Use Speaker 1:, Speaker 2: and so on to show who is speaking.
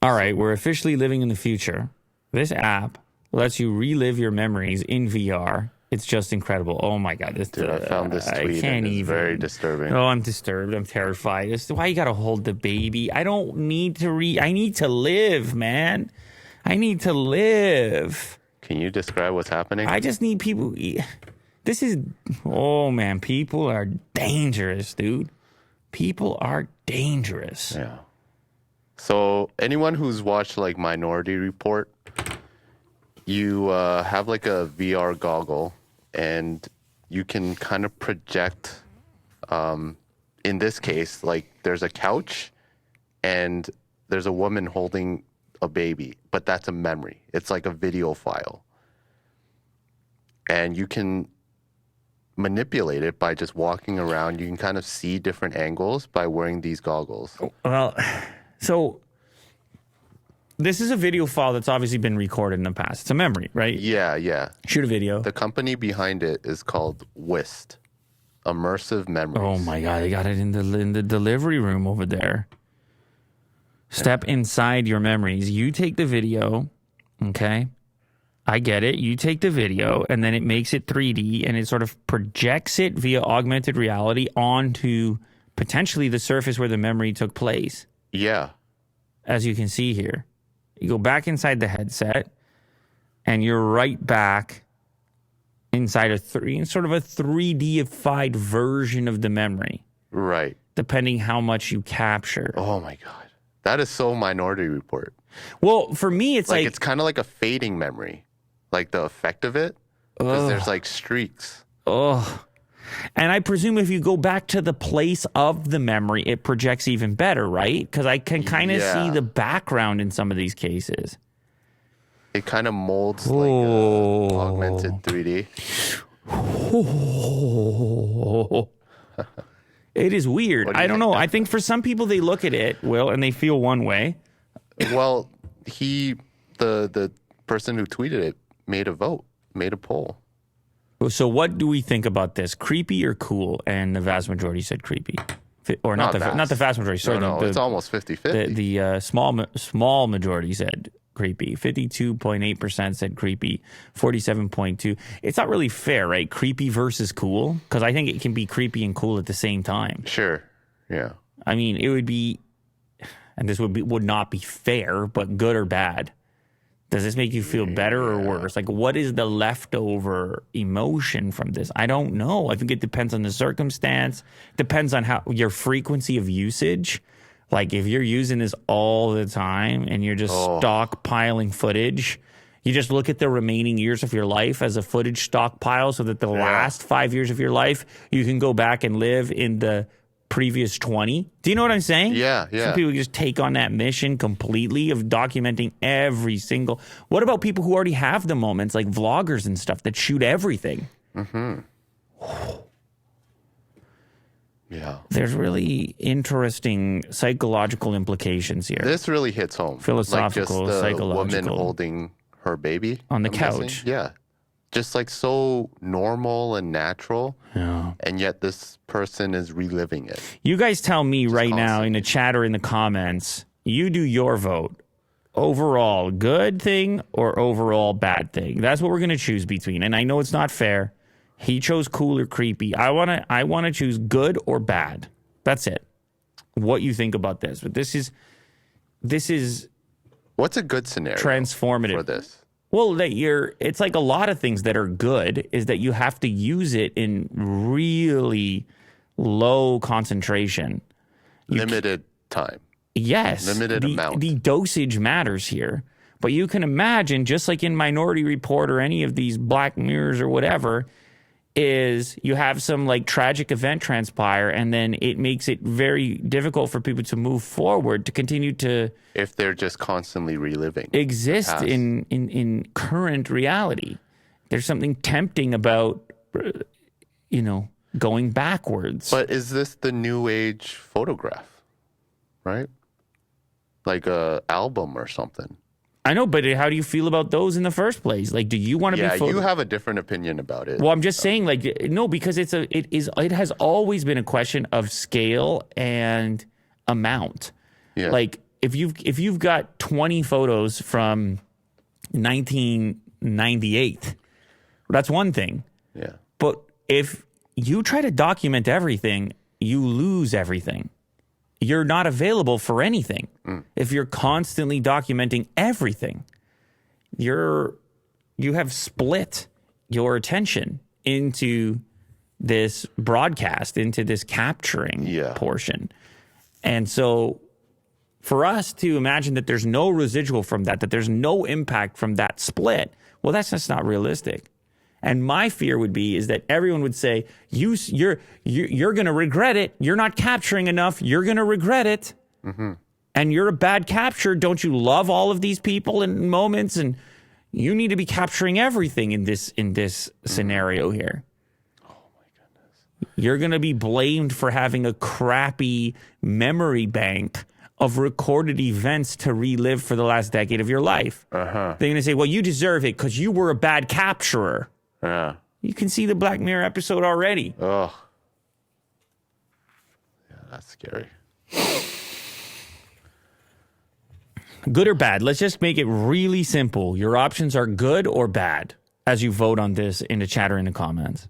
Speaker 1: All right, we're officially living in the future. This app lets you relive your memories in VR. It's just incredible. Oh my God.
Speaker 2: Dude, I found this tweet and it's very disturbing.
Speaker 1: Oh, I'm disturbed. I'm terrified. This is why you got to hold the baby. I don't need to I need to live, man. I need to live.
Speaker 2: Can you describe what's happening?
Speaker 1: I just need people. This is, oh man, people are dangerous, dude. People are dangerous.
Speaker 2: Yeah. So anyone who's watched like Minority Report, you have like a VR goggle and you can kind of project, in this case, like there's a couch and there's a woman holding a baby, but that's a memory. It's like a video file. And you can manipulate it by just walking around. You can kind of see different angles by wearing these goggles.
Speaker 1: Well, so this is a video file that's obviously been recorded in the past. It's a memory, right?
Speaker 2: Yeah.
Speaker 1: Shoot a video.
Speaker 2: The company behind it is called WIST, Immersive Memories.
Speaker 1: Oh my God, they got it in the delivery room over there. Step inside your memories. You take the video, okay? I get it. You take the video, and then it makes it 3D, and it sort of projects it via augmented reality onto potentially the surface where the memory took place.
Speaker 2: Yeah.
Speaker 1: As you can see here. You go back inside the headset, and you're right back inside sort of a 3D-ified version of the memory.
Speaker 2: Right.
Speaker 1: Depending how much you capture.
Speaker 2: Oh, my God. That is so Minority Report.
Speaker 1: Well, for me, it's like
Speaker 2: it's kind of like a fading memory, like the effect of it, because there's like streaks.
Speaker 1: Oh, and I presume if you go back to the place of the memory, it projects even better, right? Because I can kind of see the background in some of these cases.
Speaker 2: It kind of molds like augmented 3D.
Speaker 1: It is weird. I don't know. I think for some people, they look at it, Will, and they feel one way.
Speaker 2: Well, the person who tweeted it made a poll.
Speaker 1: So what do we think about this? Creepy or cool? And the vast majority said creepy. Or not the vast majority. Sorry,
Speaker 2: no, it's almost 50-50.
Speaker 1: The small majority said creepy. 52.8% said creepy. 47.2%. It's not really fair, right? Creepy versus cool, because I think it can be creepy and cool at the same time.
Speaker 2: Sure. Yeah.
Speaker 1: I mean, it would be, and this would not be fair, but good or bad. Does this make you feel better or worse? Like, what is the leftover emotion from this? I don't know. I think it depends on the circumstance. Depends on your frequency of usage. Like, if you're using this all the time and you're just stockpiling footage, you just look at the remaining years of your life as a footage stockpile so that the last 5 years of your life, you can go back and live in the previous 20. Do you know what I'm saying?
Speaker 2: Yeah.
Speaker 1: Some people just take on that mission completely of documenting every single. What about people who already have the moments, like vloggers and stuff that shoot everything?
Speaker 2: Mm-hmm. Yeah.
Speaker 1: There's really interesting psychological implications here.
Speaker 2: This really hits home.
Speaker 1: Philosophical,
Speaker 2: like just the
Speaker 1: psychological.
Speaker 2: woman holding her baby
Speaker 1: on the couch.
Speaker 2: Yeah. Just like so normal and natural.
Speaker 1: Yeah.
Speaker 2: And yet this person is reliving it.
Speaker 1: You guys tell me just right now in the chat or in the comments, you do your vote. Overall good thing or overall bad thing? That's what we're going to choose between. And I know it's not fair. He chose cool or creepy. I want to choose good or bad. That's it. What you think about this? But this is
Speaker 2: what's a good scenario
Speaker 1: transformative
Speaker 2: for this?
Speaker 1: Well, it's like a lot of things that are good is that you have to use it in really low concentration.
Speaker 2: Limited time.
Speaker 1: Yes.
Speaker 2: Limited amount.
Speaker 1: The dosage matters here. But you can imagine, just like in Minority Report or any of these Black Mirrors or whatever, is you have some like tragic event transpire and then it makes it very difficult for people to move forward, to continue to...
Speaker 2: If they're just constantly reliving.
Speaker 1: Exist in current reality. There's something tempting about, going backwards.
Speaker 2: But is this the new age photograph, right? Like a album or something.
Speaker 1: I know, but how do you feel about those in the first place? Like, do you want to be...
Speaker 2: Yeah, you have a different opinion about it.
Speaker 1: Well, I'm just saying, like, no, because it has always been a question of scale and amount.
Speaker 2: Yeah.
Speaker 1: Like, you've got 20 photos from 1998, that's one thing.
Speaker 2: Yeah.
Speaker 1: But if you try to document everything, you lose everything. You're not available for anything. If you're constantly documenting everything, you have split your attention into this broadcast, into this capturing portion. And so for us to imagine that there's no residual from that there's no impact from that split, well, that's just not realistic. And my fear would be is that everyone would say, you're going to regret it. You're not capturing enough. You're going to regret it. Mm-hmm. And you're a bad capture. Don't you love all of these people and moments? And you need to be capturing everything in this scenario here.
Speaker 2: Oh my goodness.
Speaker 1: You're going to be blamed for having a crappy memory bank of recorded events to relive for the last decade of your life.
Speaker 2: Uh-huh.
Speaker 1: They're going to say, well, you deserve it because you were a bad capturer.
Speaker 2: Yeah.
Speaker 1: You can see the Black Mirror episode already.
Speaker 2: Oh. Yeah, that's scary.
Speaker 1: Good or bad? Let's just make it really simple. Your options are good or bad as you vote on this in the chat or in the comments.